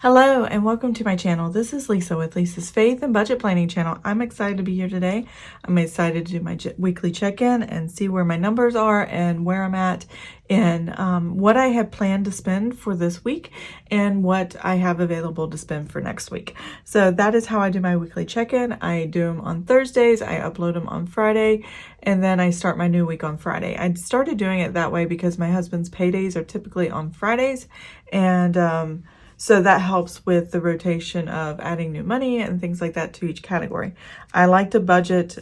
Hello and welcome to my channel. This is Lisa with Lisa's Faith and Budget Planning channel. I'm excited to be here today. I'm excited to do my weekly check-in and see where my numbers are and where I'm at and what I have planned to spend for this week and what I have available to spend for next week. So that is how I do my weekly check-in. I do them on Thursdays, I upload them on Friday, and then I start my new week on Friday. I started doing it that way because my husband's paydays are typically on Fridays, and so that helps with the rotation of adding new money and things like that to each category. I like to budget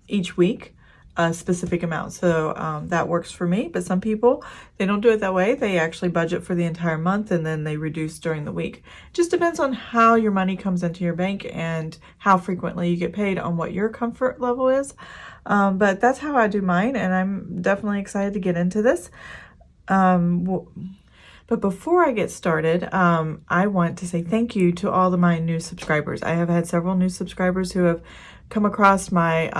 each week a specific amount. So that works for me, but some people, they don't do it that way. They actually budget for the entire month and then they reduce during the week. It just depends on how your money comes into your bank and how frequently you get paid on what your comfort level is. But that's how I do mine, and I'm definitely excited to get into this. But before I get started, I want to say thank you to all of my new subscribers. I have had several new subscribers who have come across my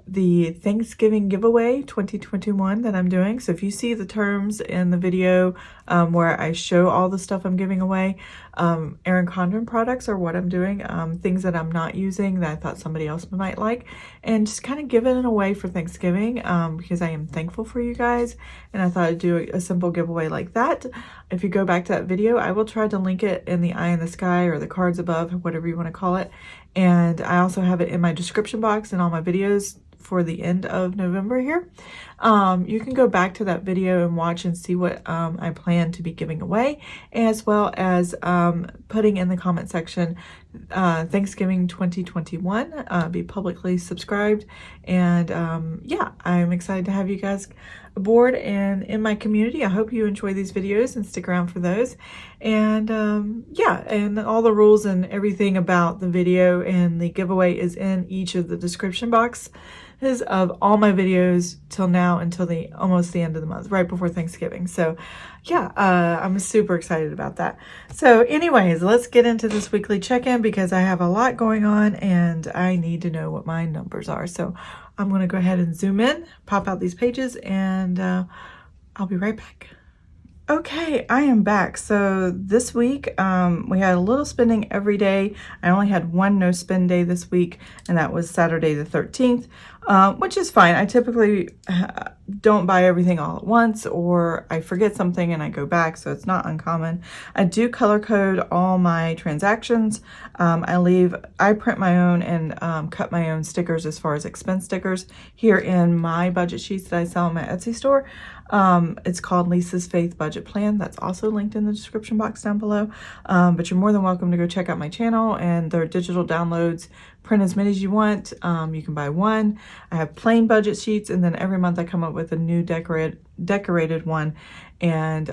the Thanksgiving giveaway 2021 that I'm doing. So if you see the terms in the video where I show all the stuff I'm giving away, Erin Condren products are what I'm doing, things that I'm not using that I thought somebody else might like, and just kind of giving it away for Thanksgiving because I am thankful for you guys, and I thought I'd do a simple giveaway like that. If you go back to that video, I will try to link it in the eye in the sky or the cards above, whatever you want to call it, and I also have it in my description box and all my videos for the end of November here. You can go back to that video and watch and see what I plan to be giving away, as well as putting in the comment section Thanksgiving 2021, be publicly subscribed, and yeah, I'm excited to have you guys aboard and in my community. I hope you enjoy these videos and stick around for those, and yeah, and all the rules and everything about the video and the giveaway is in each of the description boxes of all my videos till now, until almost the end of the month, right before Thanksgiving. So yeah, I'm super excited about that. So anyways, let's get into this weekly check-in because I have a lot going on and I need to know what my numbers are. So I'm going to go ahead and zoom in, pop out these pages, and I'll be right back. Okay, I am back. So this week, we had a little spending every day. I only had one no spend day this week, and that was Saturday the 13th, which is fine. I typically don't buy everything all at once, or I forget something and I go back, so it's not uncommon. I do color code all my transactions. I print my own and cut my own stickers as far as expense stickers here in my budget sheets that I sell in my Etsy store. It's called Lisa's Faith Budget Plan. That's also linked in the description box down below. But you're more than welcome to go check out my channel, and their digital downloads. Print as many as you want. You can buy one. I have plain budget sheets, and then every month I come up with a new decorated one, and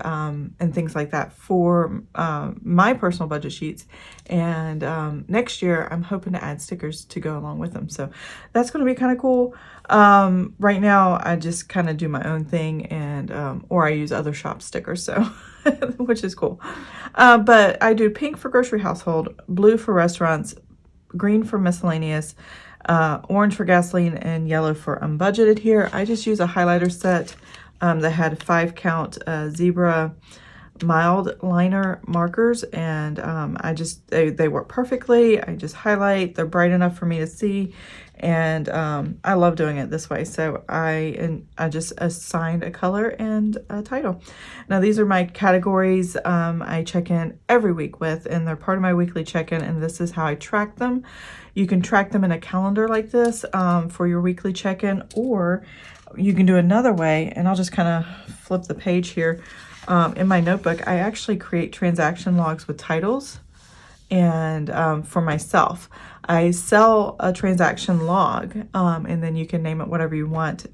things like that for my personal budget sheets. And next year I'm hoping to add stickers to go along with them. So that's going to be kind of cool. Right now I just kind of do my own thing, and or I use other shop stickers, so which is cool. But I do pink for grocery household, blue for restaurants, green for miscellaneous, orange for gasoline, and yellow for unbudgeted here. I just use a highlighter set that had 5-count zebra mild liner markers, and they work perfectly. I just highlight, they're bright enough for me to see, and I love doing it this way. So I just assigned a color and a title. Now these are my categories I check in every week with, and they're part of my weekly check-in, and this is how I track them. You can track them in a calendar like this for your weekly check-in, or you can do another way, and I'll just kind of flip the page here. In my notebook, I actually create transaction logs with titles, and for myself, I sell a transaction log, and then you can name it whatever you want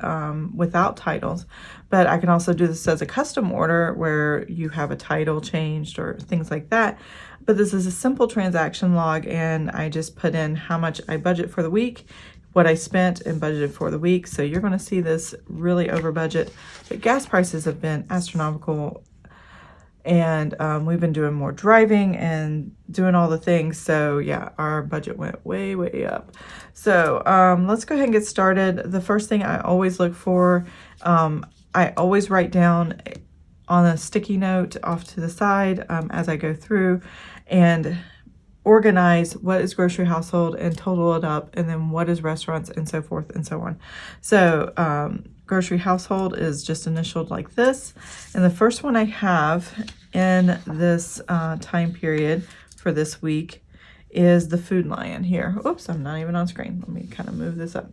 without titles. But I can also do this as a custom order where you have a title changed or things like that. But this is a simple transaction log, and I just put in how much I budget for the week, what I spent and budgeted for the week. So you're going to see this really over budget, but gas prices have been astronomical, and we've been doing more driving and doing all the things. So yeah, our budget went way, way up. So let's go ahead and get started. The first thing I always look for, I always write down on a sticky note off to the side as I go through and organize what is grocery household and total it up, and then what is restaurants and so forth and so on. So grocery household is just initialed like this. And the first one I have in this time period for this week is the Food Lion here. Oops, I'm not even on screen. Let me kind of move this up.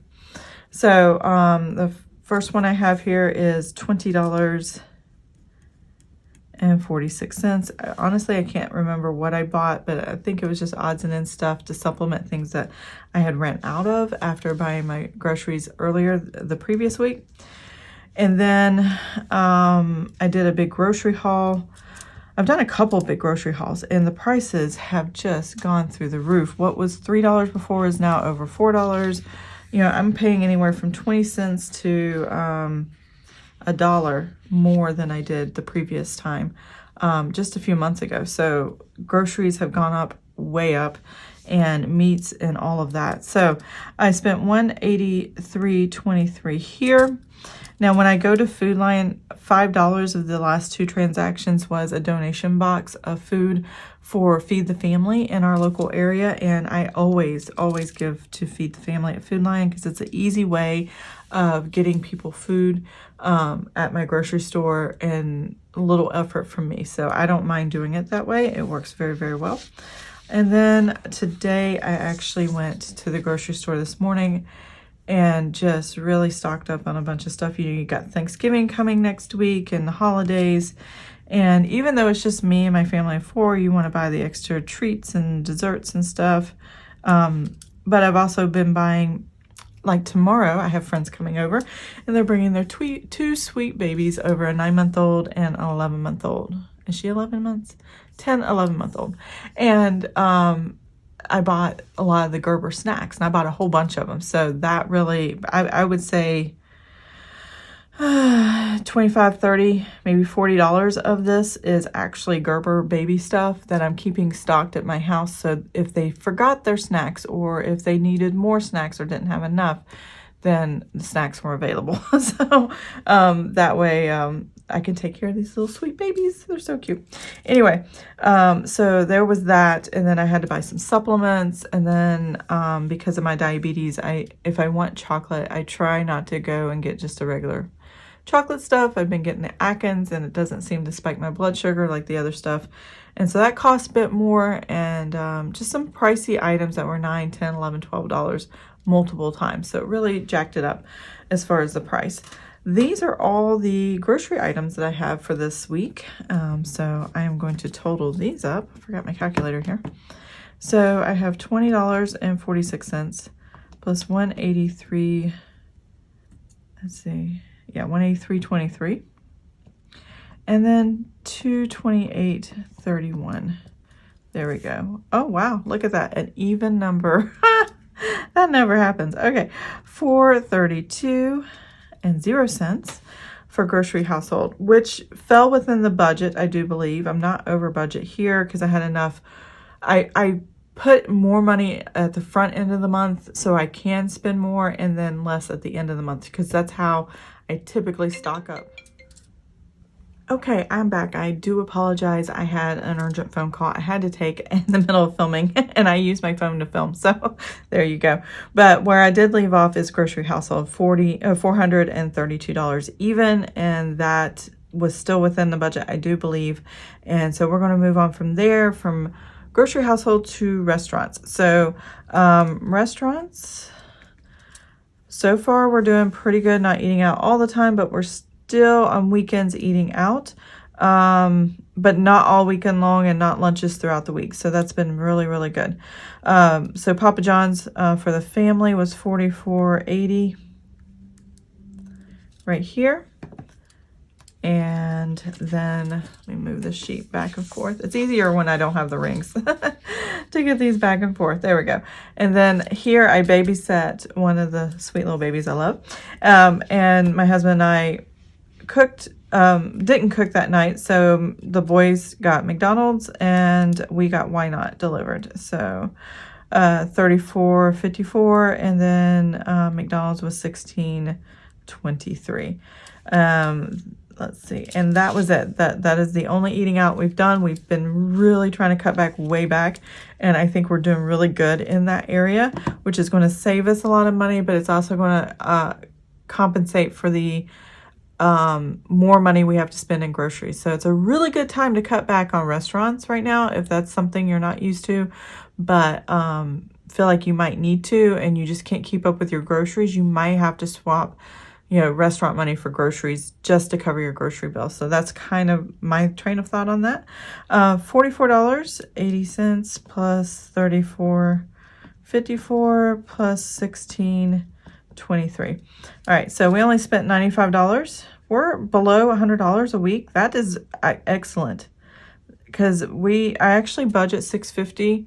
So the first one I have here is $20.46. Honestly, I can't remember what I bought, but I think it was just odds and ends stuff to supplement things that I had ran out of after buying my groceries earlier the previous week. And then I did a big grocery haul. I've done a couple big grocery hauls, and the prices have just gone through the roof. What was $3 before is now over $4. You know, I'm paying anywhere from 20 cents to $1 more than I did the previous time, just a few months ago. So groceries have gone up, way up, and meats and all of that. So I spent $183.23 here. Now, when I go to Food Lion, $5 of the last two transactions was a donation box of food for Feed the Family in our local area. And I always give to Feed the Family at Food Lion because it's an easy way of getting people food at my grocery store and a little effort from me. So I don't mind doing it that way. It works very, very well. And then today I actually went to the grocery store this morning and just really stocked up on a bunch of stuff. You got Thanksgiving coming next week and the holidays. And even though it's just me and my family of four, you want to buy the extra treats and desserts and stuff. But I've also been buying, like tomorrow, I have friends coming over and they're bringing their two sweet babies over, a 9-month-old and an 11-month-old. Is she 11 months? 10, 11-month-old. And I bought a lot of the Gerber snacks, and I bought a whole bunch of them. So that really, I would say $25, $30, maybe $40 of this is actually Gerber baby stuff that I'm keeping stocked at my house. So if they forgot their snacks, or if they needed more snacks or didn't have enough, then the snacks were available. So that way I can take care of these little sweet babies. They're so cute. Anyway, so there was that, and then I had to buy some supplements, and then because of my diabetes, if I want chocolate, I try not to go and get just a regular chocolate stuff. I've been getting the Atkins, and it doesn't seem to spike my blood sugar like the other stuff. And so that costs a bit more, and just some pricey items that were $9, $10, $11, $12 multiple times. So it really jacked it up as far as the price. These are all the grocery items that I have for this week. So I am going to total these up. I forgot my calculator here. So I have $20.46 plus 183. Let's see. Yeah, 183.23. And then 228.31. There we go. Oh, wow. Look at that. An even number. That never happens. Okay. $432.00 for grocery household, which fell within the budget, I do believe. I'm not over budget here because I had enough. I put more money at the front end of the month so I can spend more, and then less at the end of the month, because that's how I typically stock up. Okay, I'm back. I do apologize. I had an urgent phone call I had to take in the middle of filming, and I used my phone to film. So there you go. But where I did leave off is grocery household, $432 even, and that was still within the budget, I do believe. And so we're going to move on from there, from grocery household to restaurants. So restaurants, so far we're doing pretty good, not eating out all the time, but we're still on weekends eating out, but not all weekend long, and not lunches throughout the week. So that's been really, really good. So Papa John's for the family was $44.80 right here. And then let me move this sheet back and forth. It's easier when I don't have the rings to get these back and forth. There we go. And then here I babysat one of the sweet little babies I love. And my husband and I cooked, didn't cook that night. So the boys got McDonald's and we got Why Not delivered. So $34.54, and then McDonald's was $16.23. let's see, and that was it. That is the only eating out we've done. We've been really trying to cut back way back, and I think we're doing really good in that area, which is going to save us a lot of money, but it's also going to compensate for the more money we have to spend in groceries. So it's a really good time to cut back on restaurants right now if that's something you're not used to, but feel like you might need to and you just can't keep up with your groceries. You might have to swap, you know, restaurant money for groceries just to cover your grocery bill. So that's kind of my train of thought on that. $44.80 plus $34.54 plus $16.23. All right, so we only spent $95. We're below $100 a week. That is excellent, because I actually budget $650,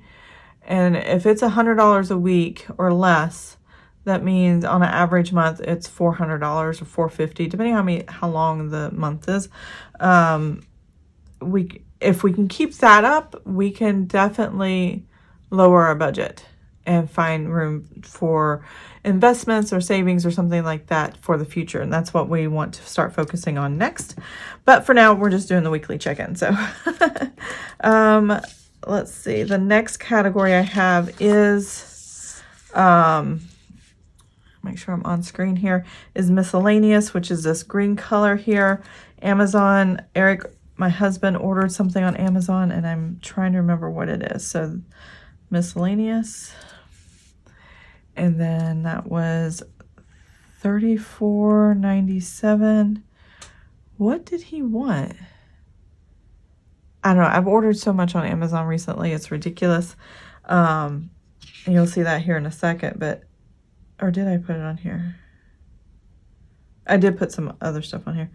and if it's $100 a week or less, that means on an average month it's $400 or $450, depending on how long the month is. If we can keep that up, we can definitely lower our budget and find room for investments or savings or something like that for the future. And that's what we want to start focusing on next. But for now, we're just doing the weekly check-in. So let's see. The next category I have is, make sure I'm on screen here, is miscellaneous, which is this green color here. Amazon. Eric, my husband, ordered something on Amazon, and I'm trying to remember what it is. So miscellaneous. And then that was $34.97. What did he want? I don't know. I've ordered so much on Amazon recently. It's ridiculous. And you'll see that here in a second. Or did I put it on here? I did put some other stuff on here.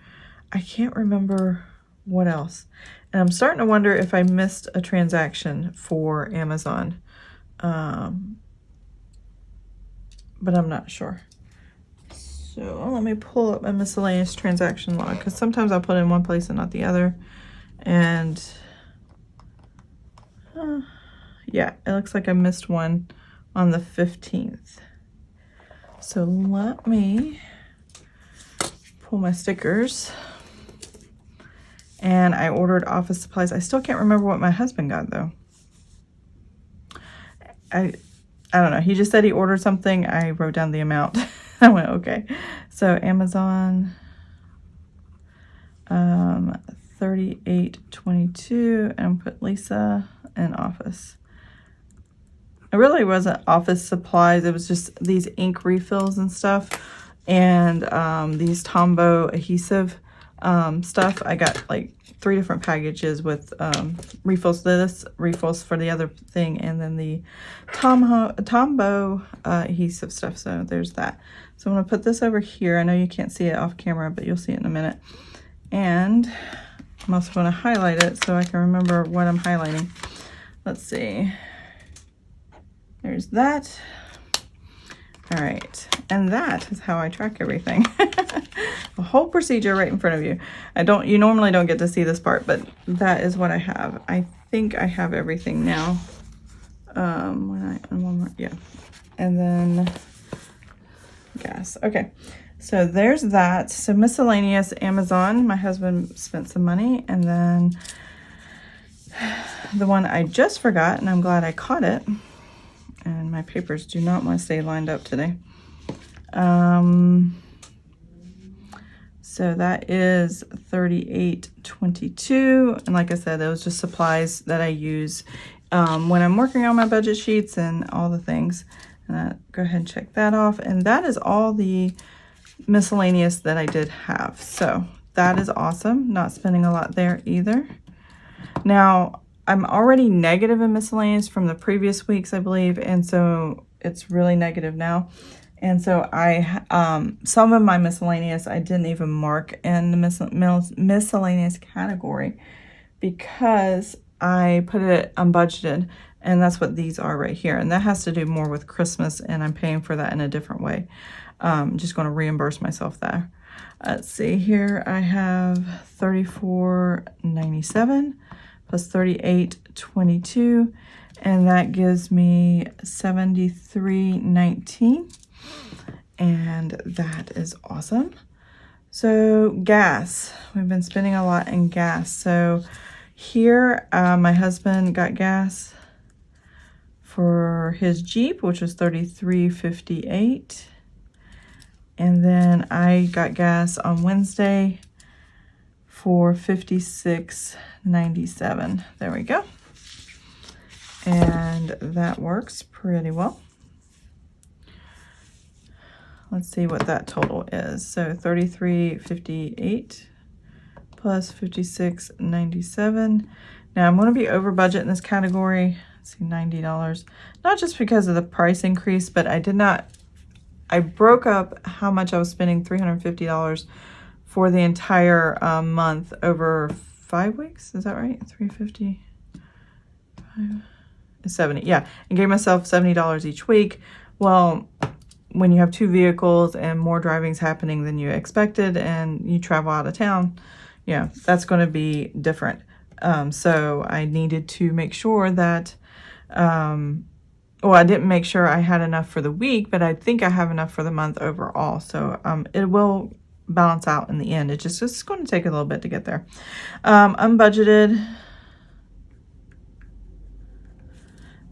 I can't remember what else. And I'm starting to wonder if I missed a transaction for Amazon. But I'm not sure. So let me pull up my miscellaneous transaction log, because sometimes I'll put it in one place and not the other. And yeah, it looks like I missed one on the 15th. So let me pull my stickers. And I ordered office supplies. I still can't remember what my husband got though. I don't know. He just said he ordered something. I wrote down the amount. I went, okay. So Amazon, $38.22, and put Lisa and office. It really wasn't office supplies. It was just these ink refills and stuff, and these Tombow adhesive stuff. I got like 3 different packages with refills. This refills for the other thing, and then the Tombow adhesive stuff. So there's that. So I'm going to put this over here. I know you can't see it off camera, but you'll see it in a minute. And I'm also going to highlight it so I can remember what I'm highlighting. Let's see. There's that. All right, and that is how I track everything. The whole procedure right in front of you. You normally don't get to see this part, but that is what I have. I think I have everything now. Yeah. And then gas. Okay. So there's that. So miscellaneous, Amazon. My husband spent some money, and then the one I just forgot, and I'm glad I caught it. And my papers do not want to stay lined up today. So that is $38.22. And like I said, those just supplies that I use when I'm working on my budget sheets and all the things. And go ahead and check that off. And that is all the miscellaneous that I did have. So that is awesome. Not spending a lot there either. Now, I'm already negative in miscellaneous from the previous weeks, I believe, and so it's really negative now. And so some of my miscellaneous I didn't even mark in the miscellaneous category because I put it unbudgeted, and that's what these are right here. And that has to do more with Christmas, and I'm paying for that in a different way. I'm just going to reimburse myself there. Let's see here. I have $34.97. plus $38.22, and that gives me $73.19, and that is awesome. So gas, we've been spending a lot in gas. So here, my husband got gas for his Jeep, which was $33.58. And then I got gas on Wednesday for $56.97. There we go. And that works pretty well. Let's see what that total is. So $33.58 plus $56.97. Now I'm going to be over budget in this category. Let's see, $90. Not just because of the price increase, but I broke up how much I was spending, $350 for the entire month over 5 weeks. Is that right? 350, 70. Yeah, and gave myself $70 each week. Well, when you have 2 vehicles and more driving's happening than you expected and you travel out of town, yeah, that's going to be different. So I needed to make sure that, well, I didn't make sure I had enough for the week, but I think I have enough for the month overall. So it will balance out in the end. It's going to take a little bit to get there. Unbudgeted.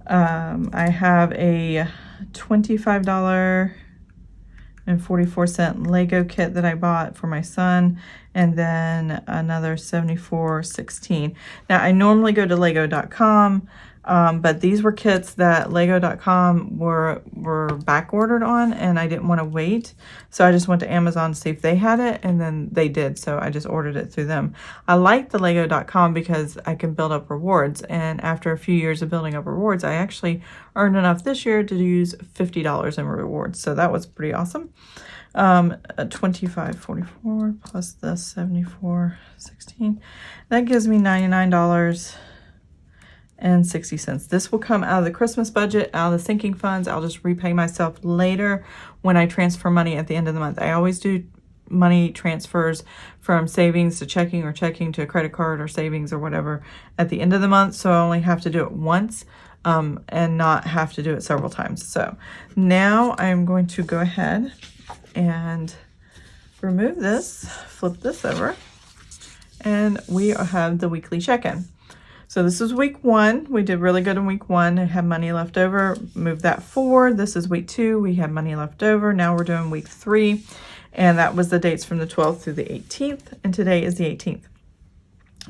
I have a $25.44 Lego kit that I bought for my son, and then another $74.16. Now I normally go to lego.com, but these were kits that lego.com were back ordered on, and I didn't want to wait, so I just went to Amazon to see if they had it, and then they did, so I just ordered it through them. I like the lego.com because I can build up rewards, and after a few years of building up rewards, I actually earned enough this year to use $50 in rewards, so that was pretty awesome. $25.44 plus the $74.16, that gives me $99.60. This will come out of the Christmas budget, out of the sinking funds. I'll just repay myself later when I transfer money at the end of the month. I always do money transfers from savings to checking, or checking to a credit card or savings or whatever at the end of the month, so I only have to do it once and not have to do it several times. So now I'm going to go ahead and remove this, flip this over, and we have the weekly check-in. So this is week 1. We did really good in week 1. I had money left over. Move that forward. This is week 2. We had money left over. Now we're doing week 3. And that was the dates from the 12th through the 18th. And today is the 18th.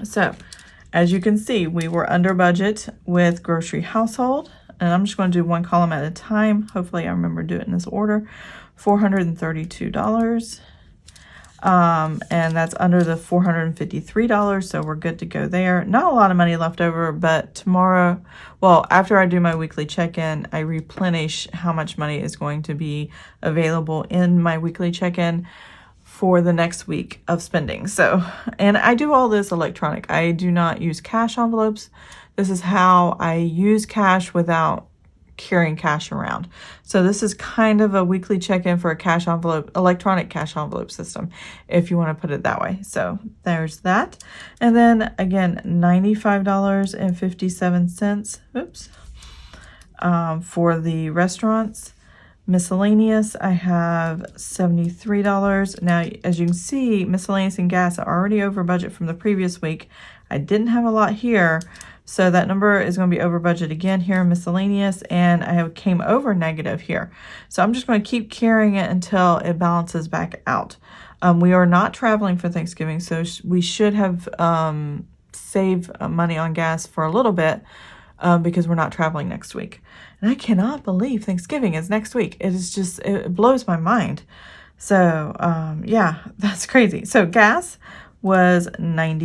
So as you can see, we were under budget with grocery household. And I'm just going to do one column at a time. Hopefully I remember to do it in this order. $432. And that's under the $453, so we're good to go there. Not a lot of money left over, but tomorrow, well, after I do my weekly check-in, I replenish how much money is going to be available in my weekly check-in for the next week of spending. So, and I do all this electronic. I do not use cash envelopes. This is how I use cash without carrying cash around. So this is kind of a weekly check-in for a cash envelope, electronic cash envelope system, if you want to put it that way. So there's that. And then again, $95.57, oops, for the restaurants. Miscellaneous, I have $73. Now, as you can see, miscellaneous and gas are already over budget from the previous week. I didn't have a lot here, so that number is going to be over budget again here in miscellaneous, and I came over negative here. So I'm just going to keep carrying it until it balances back out. We are not traveling for Thanksgiving, so we should have saved money on gas for a little bit because we're not traveling next week. And I cannot believe Thanksgiving is next week. It is just, it blows my mind. So yeah, that's crazy. So gas was $90.